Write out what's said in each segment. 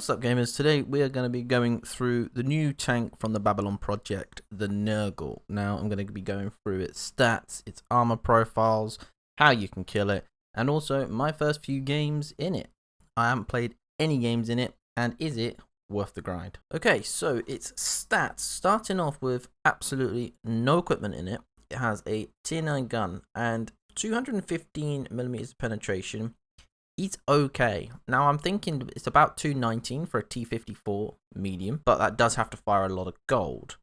What's up, gamers? Today we are going to be going through the new tank from the Babylon project, the Nergal. Now I'm going to be going through its stats, its armor profiles, how you can kill it, and also my first few games in it. I haven't played any games in it, and is it worth the grind? Okay, so its stats, starting off with absolutely no equipment in it. It has a tier 9 gun and 215mm of penetration. He's okay. Now I'm thinking it's about 219 for a T54 medium, but that does have to fire a lot of gold.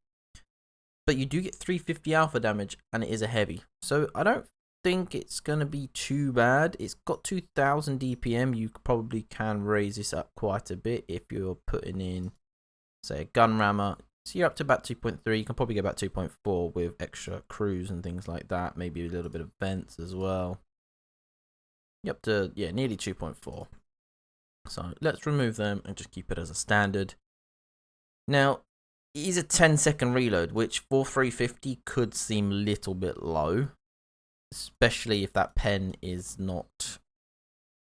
But you do get 350 alpha damage, and it is a heavy, so I don't think it's gonna be too bad. It's got 2000 DPM. You probably can raise this up quite a bit if you're putting in, say, a gun rammer. So you're up to about 2.3. You can probably get about 2.4 with extra crews and things like that. Maybe a little bit of vents as well. You're up to, yeah, nearly 2.4. So let's remove them and just keep it as a standard. Now, it is a 10-second reload, which for 350 could seem a little bit low, especially if that pen is not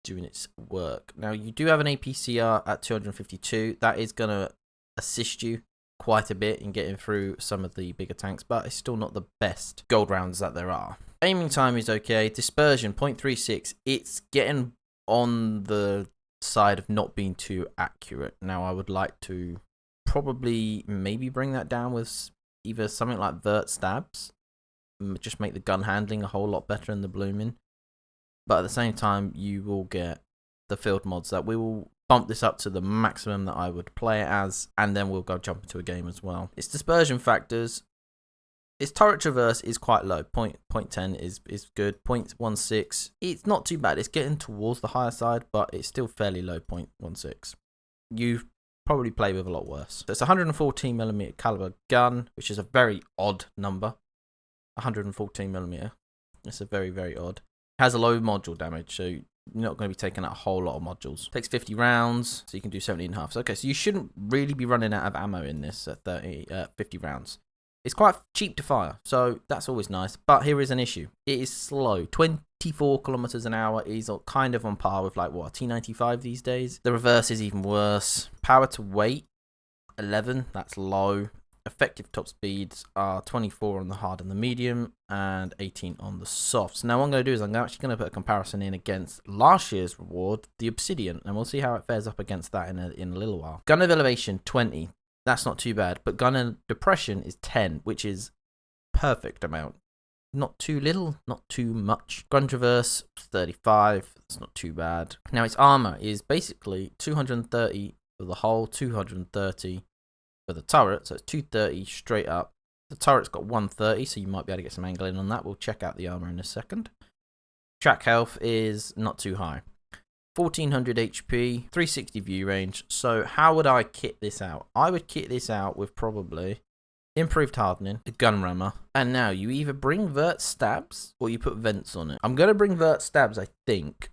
doing its work. Now, you do have an APCR at 252. That is going to assist you quite a bit in getting through some of the bigger tanks, but it's still not the best gold rounds that there are. Aiming time is okay. Dispersion 0.36. It's getting on the side of not being too accurate. Now I would like to probably maybe bring that down with either something like vert stabs, just make the gun handling a whole lot better in the blooming. But at the same time, you will get the field mods that we will bump this up to the maximum that I would play it as, and then we'll go jump into a game as well. Its dispersion factors. Its turret traverse is quite low. 0.10 is good. 0.16, it's not too bad. It's getting towards the higher side, but it's still fairly low. 0.16. You've probably played with a lot worse. So it's a 114mm caliber gun, which is a very odd number. 114mm. It's a very, very odd. It has a low module damage, so you're not going to be taking out a whole lot of modules. Takes 50 rounds, so you can do 70.5. So, okay, so you shouldn't really be running out of ammo in this at 50 rounds. It's quite cheap to fire, so that's always nice. But here is an issue. It is slow. 24 kilometers an hour is kind of on par with, like, what, a T95 these days. The reverse is even worse. Power to weight, 11. That's low. Effective top speeds are 24 on the hard and the medium, and 18 on the softs. Now what I'm going to do is I'm actually going to put a comparison in against last year's reward, the Obsidian, and we'll see how it fares up against that in a little while. Gun of elevation, 20. That's not too bad, but gun of depression is 10, which is perfect amount. Not too little, not too much. Gun traverse, 35. That's not too bad. Now its armor is basically 230 for the hull, 230 for the turret, so it's 230 straight up. The turret's got 130, so you might be able to get some angling on that. We'll check out the armor in a second. Track health is not too high. 1400 HP, 360 view range. So how would I kit this out? I would kit this out with probably improved hardening, a gun rammer, and now you either bring vert stabs or you put vents on it. I'm going to bring vert stabs, I think,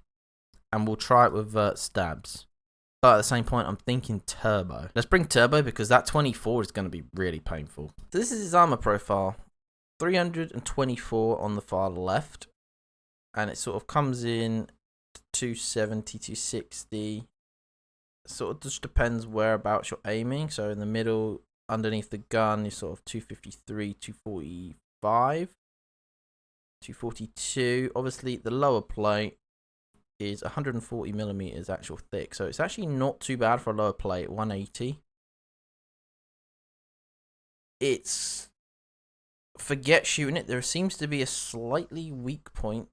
and we'll try it with vert stabs. But at the same point, I'm thinking turbo. Let's bring turbo because that 24 is going to be really painful. So this is his armor profile. 324 on the far left, and it sort of comes in 270, 260. Sort of just depends whereabouts you're aiming. So in the middle, underneath the gun, you're sort of 253, 245, 242. Obviously, the lower plate is 140mm actual thick. So it's actually not too bad for a lower plate, 180. It's... forget shooting it. There seems to be a slightly weak point.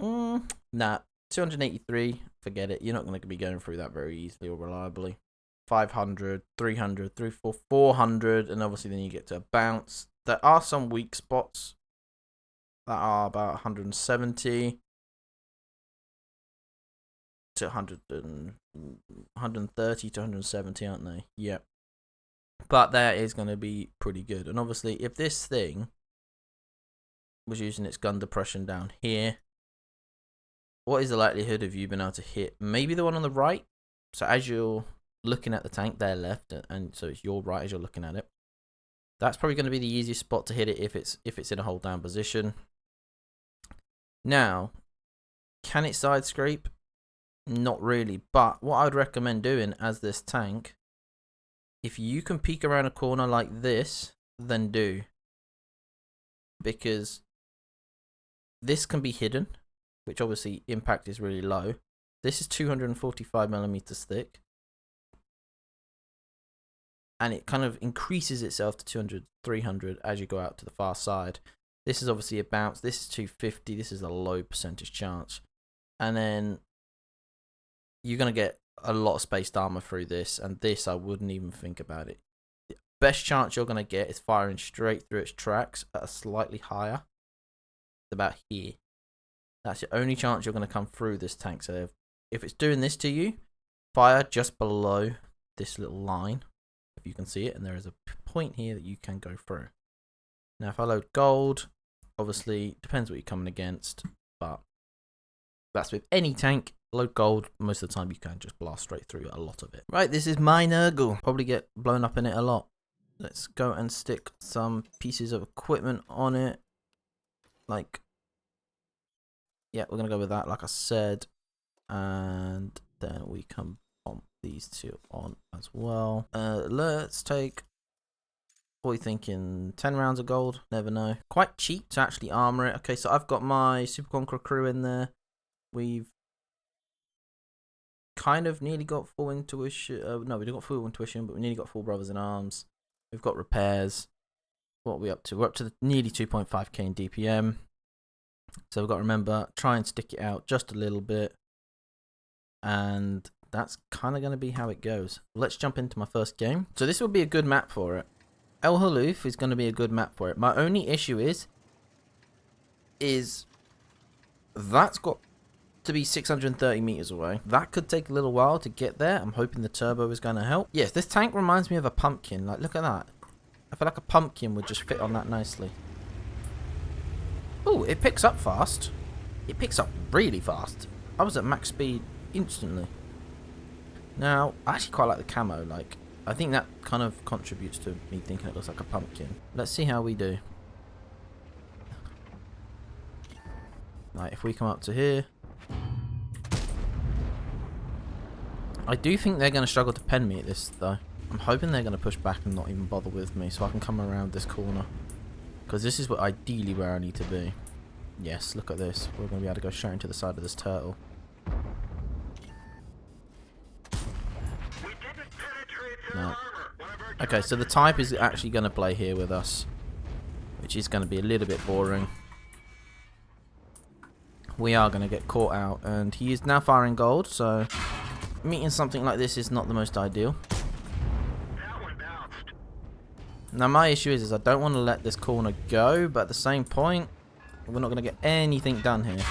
Nah. 283, forget it. You're not going to be going through that very easily or reliably. 500, 300, 400, and obviously then you get to a bounce. There are some weak spots that are about 170 to 130 to 170, aren't they? Yep. But that is going to be pretty good. And obviously, if this thing was using its gun depression down here, what is the likelihood of you being able to hit maybe the one on the right? So as you're looking at the tank, they're left, and so it's your right as you're looking at it. That's probably going to be the easiest spot to hit it if it's in a hold down position. Now, can it side scrape? Not really, but what I'd recommend doing as this tank, if you can peek around a corner like this, then do. Because this can be hidden, which obviously impact is really low. This is 245mm thick. And it kind of increases itself to 200, 300 as you go out to the far side. This is obviously a bounce. This is 250. This is a low percentage chance. And then you're going to get a lot of spaced armor through this. And this, I wouldn't even think about it. The best chance you're going to get is firing straight through its tracks at a slightly higher. About here. That's the only chance you're going to come through this tank. So if it's doing this to you, fire just below this little line. If you can see it, and there is a point here that you can go through. Now if I load gold, obviously depends what you're coming against, but that's with any tank. Load gold, most of the time you can just blast straight through a lot of it. Right, this is my Nergal. Probably get blown up in it a lot. Let's go and stick some pieces of equipment on it. Like, yeah, we're gonna go with that, like I said, and then we can bump these two on as well. Let's take, what are we thinking, 10 rounds of gold? Never know. Quite cheap to actually armor it. Okay, so I've got my Super Conqueror crew in there. We've kind of nearly got full intuition. No, we didn't got full intuition, but we nearly got full brothers in arms. We've got repairs. What are we up to? We're up to nearly 2.5k in DPM. So we've got to remember, try and stick it out just a little bit. And that's kind of going to be how it goes. Let's jump into my first game. So this will be a good map for it. El Haluf is going to be a good map for it. My only issue is that's got to be 630 meters away. That could take a little while to get there. I'm hoping the turbo is going to help. Yes, this tank reminds me of a pumpkin. Like, look at that. I feel like a pumpkin would just fit on that nicely. Oh, it picks up fast. It picks up really fast. I was at max speed instantly. Now, I actually quite like the camo. Like, I think that kind of contributes to me thinking it looks like a pumpkin. Let's see how we do. Like, if we come up to here. I do think they're going to struggle to pen me at this, though. I'm hoping they're going to push back and not even bother with me so I can come around this corner. Because this is ideally where I need to be. Yes, look at this. We're going to be able to go straight into the side of this turtle. No. Okay, so the type is actually going to play here with us. Which is going to be a little bit boring. We are going to get caught out. And he is now firing gold, so meeting something like this is not the most ideal. Now my issue is I don't want to let this corner go, but at the same point, we're not going to get anything done here.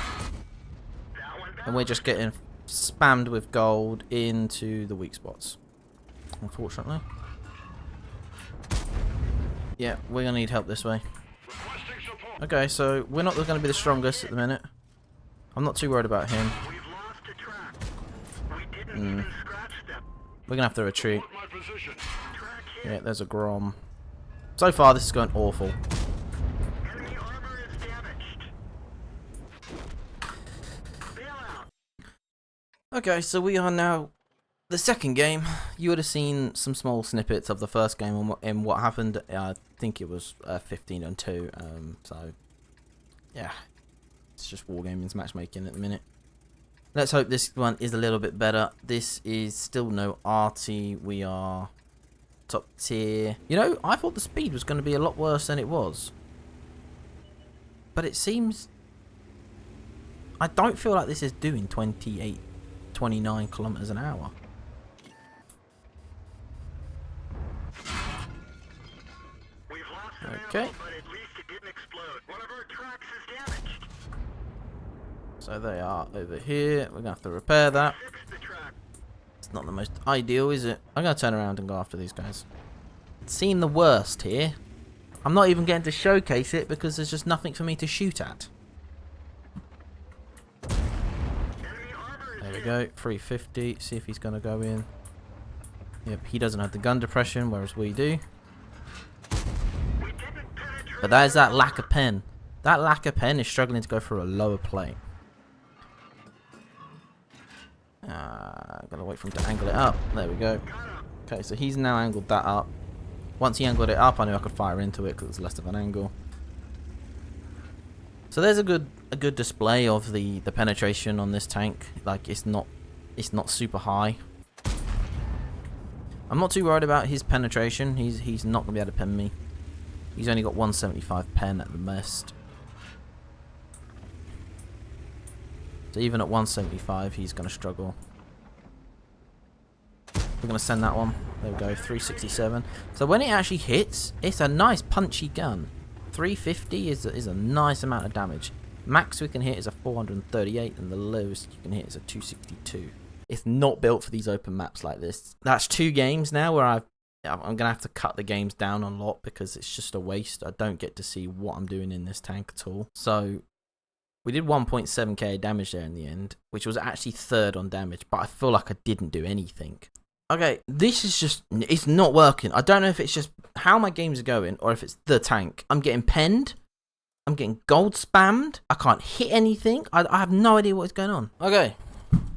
And we're just getting spammed with gold into the weak spots, unfortunately. Yeah, we're going to need help this way. Okay, so we're not going to be the strongest at the minute. I'm not too worried about him. We're going to have to retreat. Yeah, there's a Grom. So far, this is going awful. Okay, so we are now the second game. You would have seen some small snippets of the first game and what happened. I think it was 15-2. So, yeah, it's just Wargaming's matchmaking at the minute. Let's hope this one is a little bit better. This is still no arty. We are top tier. You know, I thought the speed was going to be a lot worse than it was. But it seems... I don't feel like this is doing 28, 29 kilometers an hour. Okay. So they are over here. We're going to have to repair that. It's not the most ideal, is it? I'm going to turn around and go after these guys. Seeing the worst here. I'm not even getting to showcase it because there's just nothing for me to shoot at. There we go. 350. See if he's going to go in. Yep, he doesn't have the gun depression, whereas we do. But that is that lack of pen. That lack of pen is struggling to go through a lower plate. Gotta wait for him to angle it up. There we go. Okay, so he's now angled that up. Once he angled it up, I knew I could fire into it because it's less of an angle. So there's a good display of the penetration on this tank. Like it's not super high. I'm not too worried about his penetration. He's not gonna be able to pen me. He's only got 175 pen at the best. So even at 175, he's gonna struggle. We're going to send that one. There we go, 367. So when it actually hits, it's a nice punchy gun. 350 is a nice amount of damage. Max we can hit is a 438 and the lowest you can hit is a 262. It's not built for these open maps like this. That's 2 games now where I'm going to have to cut the games down a lot because it's just a waste. I don't get to see what I'm doing in this tank at all. So we did 1.7k damage there in the end, which was actually 3rd on damage, but I feel like I didn't do anything. Okay, this is just, it's not working. I don't know if it's just how my games are going or if it's the tank. I'm getting penned. I'm getting gold spammed. I can't hit anything. I have no idea what is going on. Okay,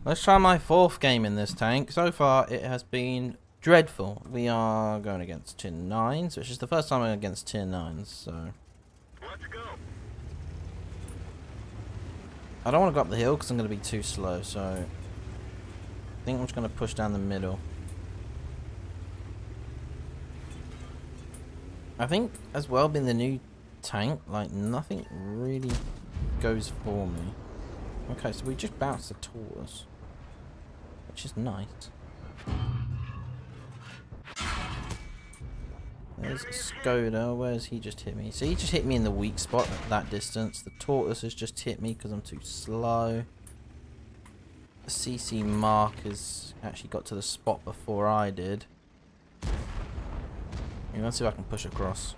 let's try my 4th game in this tank. So far, it has been dreadful. We are going against tier 9s, which is the first time I'm against tier 9s, so. Let's go. I don't want to go up the hill because I'm going to be too slow, so I think I'm just going to push down the middle. I think as well being the new tank, like nothing really goes for me. Okay, so we just bounced the tortoise, which is nice. There's Skoda, where's he just hit me? So he just hit me in the weak spot at that distance. The tortoise has just hit me because I'm too slow. The CC mark has actually got to the spot before I did. Let's see if I can push across.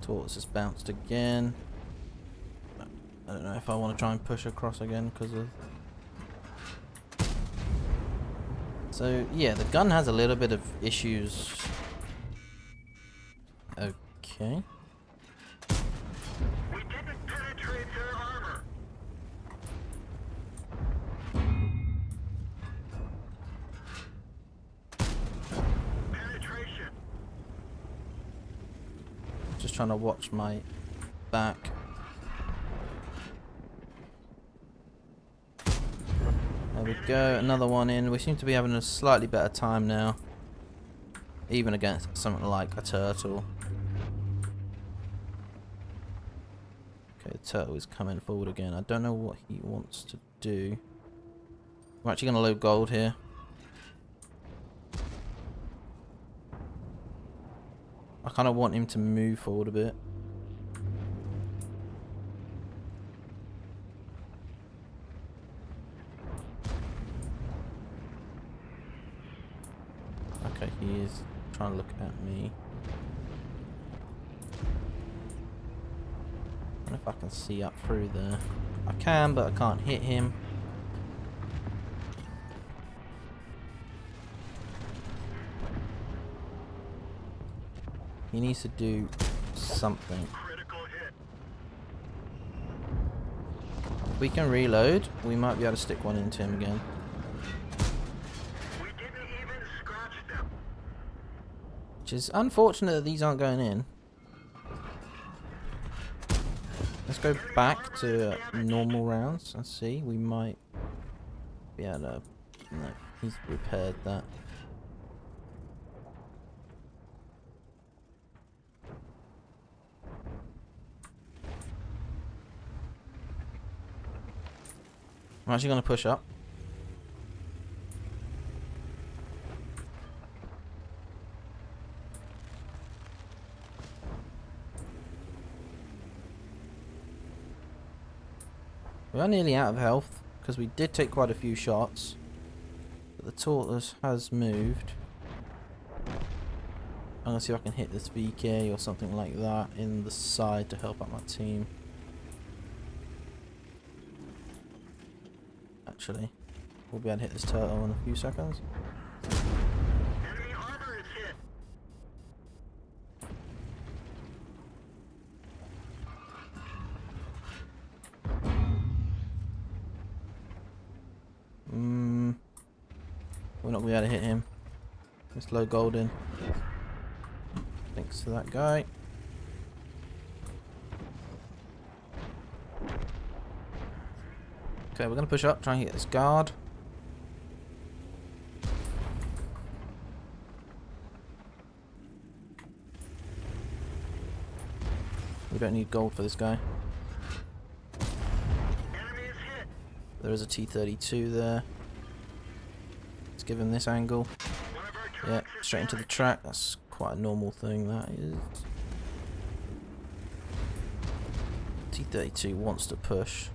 Tortoise has bounced again. I don't know if I want to try and push across again because of... So yeah, the gun has a little bit of issues. Okay. We didn't penetrate their armor. Penetration. Just trying to watch my back. There we go, another one in. We seem to be having a slightly better time now. Even against something like a turtle. Okay, the turtle is coming forward again. I don't know what he wants to do. I'm actually going to load gold here. I kind of want him to move forward a bit. Okay, he is trying to look at me. I don't know if I can see up through there. I can, but I can't hit him. He needs to do something. If we can reload, we might be able to stick one into him again. We didn't even scratch them. Which is unfortunate that these aren't going in. Let's go back to normal rounds and see. We might be able to... No, he's repaired that. I'm actually going to push up. We are nearly out of health because we did take quite a few shots. But the tortoise has moved. I'm going to see if I can hit this VK or something like that in the side to help out my team. Actually, we'll be able to hit this turtle in a few seconds. Enemy armor is hit. We're not going to be able to hit him. It's low golden. Thanks to that guy. Okay, we're going to push up, try and get this guard. We don't need gold for this guy. Enemy is hit. There is a T-32 there. Let's give him this angle. One of our Yeah, tracks is straight into the damaged. track. That's quite a normal thing, that is. T-32 wants to push.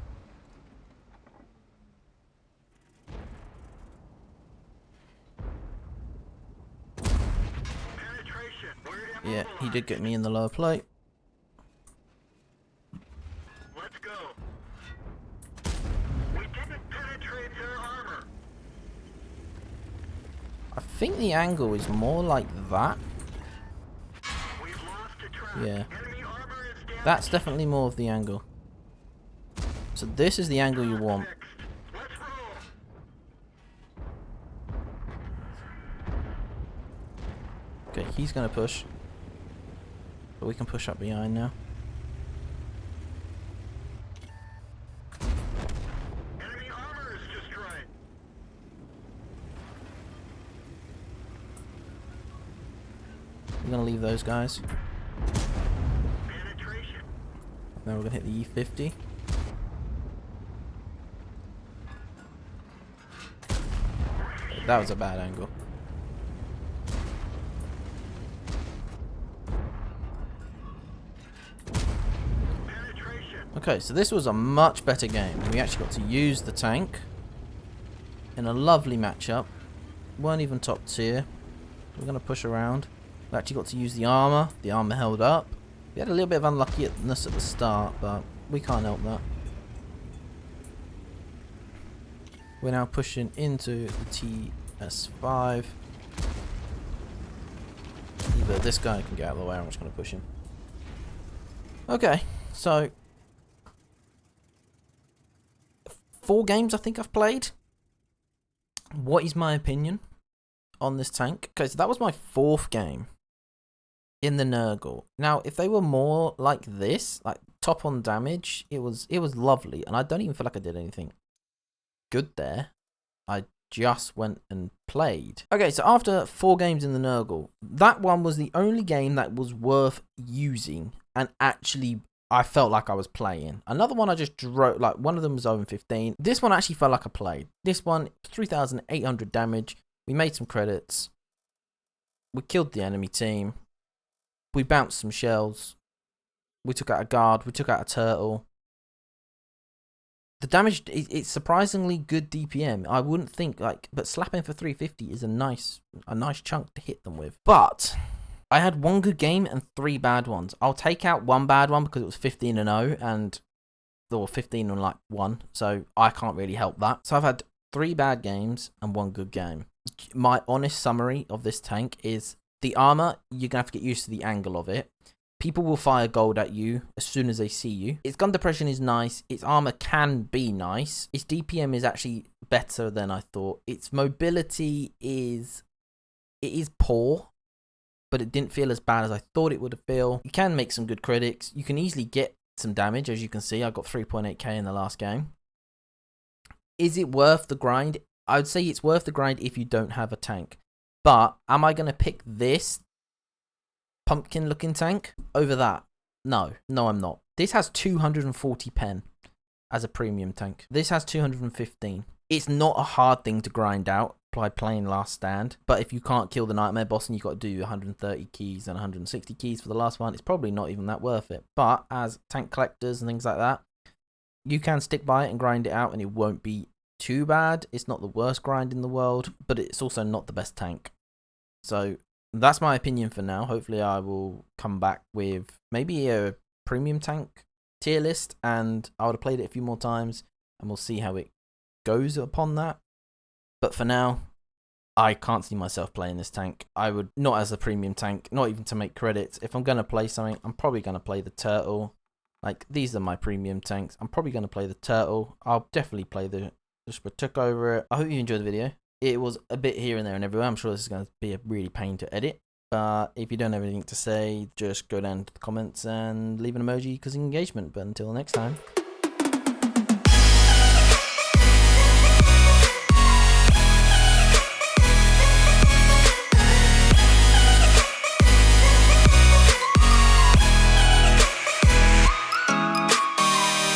Penetration. We're Yeah, he did immobilized. get me in the lower plate. Let's go. We didn't penetrate their armor. I think the angle is more like that. We've lost a track. Yeah. Enemy armor is damaged. That's definitely more of the angle. So this is the angle you want. Fixed. Let's roll. Okay, he's going to push. But we can push up behind now. Enemy armor is destroyed. We're going to leave those guys. Penetration. Now we're going to hit the E50. That was a bad angle. Penetration. Okay, so this was a much better game. We actually got to use the tank in a lovely matchup. Weren't even top tier. We're going to push around. We actually got to use the armor. The armor held up. We had a little bit of unluckiness at the start, but we can't help that. We're now pushing into the TS5. Either this guy can get out of the way, or I'm just going to push him. Okay, so 4 games I think I've played. What is my opinion on this tank? Okay, so that was my 4th game in the Nergal. Now, if they were more like this, like top on damage, it was lovely, and I don't even feel like I did anything good there. I just went and played. Okay, so after 4 games in the Nergal, that one was the only game that was worth using and actually I felt like I was playing. Another one I just drove, like one of them was 0-15. This one actually felt like I played. This one, 3,800 damage. We made some credits. We killed the enemy team. We bounced some shells. We took out a guard. We took out a turtle. The damage, it's surprisingly good DPM. I wouldn't think, like, but slapping for 350 is a nice chunk to hit them with. But I had 1 good game and 3 bad ones. I'll take out 1 bad one because it was 15-0 and or 15 and like 1, so I can't really help that. So I've had 3 bad games and 1 good game. My honest summary of this tank is the armor, you're gonna have to get used to the angle of it. People will fire gold at you as soon as they see you. Its gun depression is nice. Its armor can be nice. Its DPM is actually better than I thought. Its mobility is poor, but it didn't feel as bad as I thought it would feel. You can make some good critics. You can easily get some damage, as you can see. I got 3.8k in the last game. Is it worth the grind? I would say it's worth the grind if you don't have a tank. But am I going to pick this pumpkin looking tank over that? No, I'm not. This has 240 pen as a premium tank. This has 215. It's not a hard thing to grind out by playing Last Stand, but if you can't kill the Nightmare boss and you've got to do 130 keys and 160 keys for the last one, it's probably not even that worth it. But as tank collectors and things like that, you can stick by it and grind it out and it won't be too bad. It's not the worst grind in the world, but it's also not the best tank. So that's my opinion for now. Hopefully I will come back with maybe a premium tank tier list, and I would have played it a few more times and we'll see how it goes upon that. But for now, I can't see myself playing this tank. I would not as a premium tank, not even to make credits. If I'm going to play something, I'm probably going to play the turtle. Like, these are my premium tanks. I'm probably going to play the turtle. I'll definitely play the Spurtuk over it. I hope you enjoyed the video. it was a bit here and there and everywhere. I'm sure this is going to be a really pain to edit. But if you don't have anything to say, just go down to the comments and leave an emoji because engagement. But until next time.